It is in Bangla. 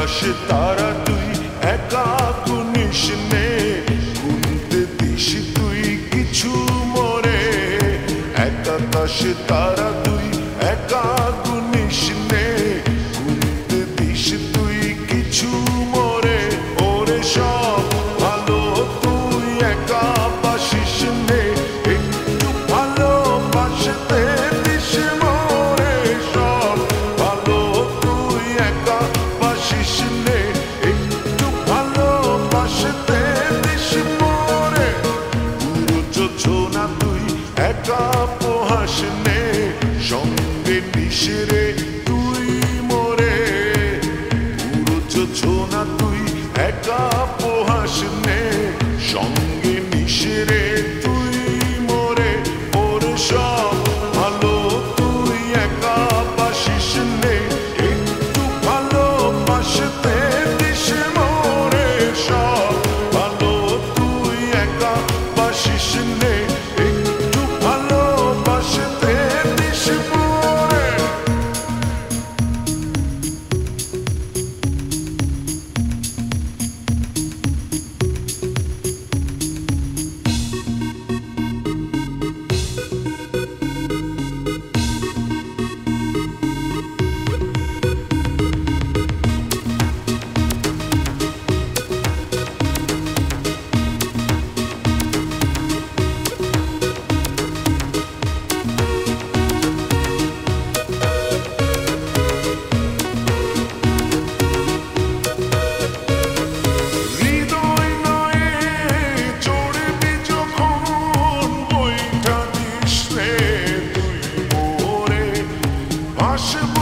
আকাশ তারা তুই একা গুনিস নে, গুনতে দিস তুই কিছু মোরে। এক আকাশ তারা তুই একা গুনিস নে, গুনতে দিস তুই কিছু মোরে। ওরে সব ভালো তুই একা বাসিস নে, একটু ভালোবাসতে দিস মোরে। সব ভালো তুই একা বাসিস নে, একটু ভালোবাসতে দিস মোরে। পুরো যোজনা তুই একা পোহাস নে, সঙ্গে নিস রে তুই মোরে। পুরো যোজনা তুই একা পোহাস নে, সঙ্গে নিস রে তুই মোরে। ওর সব ভালো তুই একা বাসিস নে, একটু ভালোবাসতে দিস মোরে। সব ভালো তুই একা বাসিস নে, একটু ভালোবাসতে দিস মোরে। হৃদয় নয়ে চড়বি যখন বইটা দিস রে তুই মোরে। ভাসব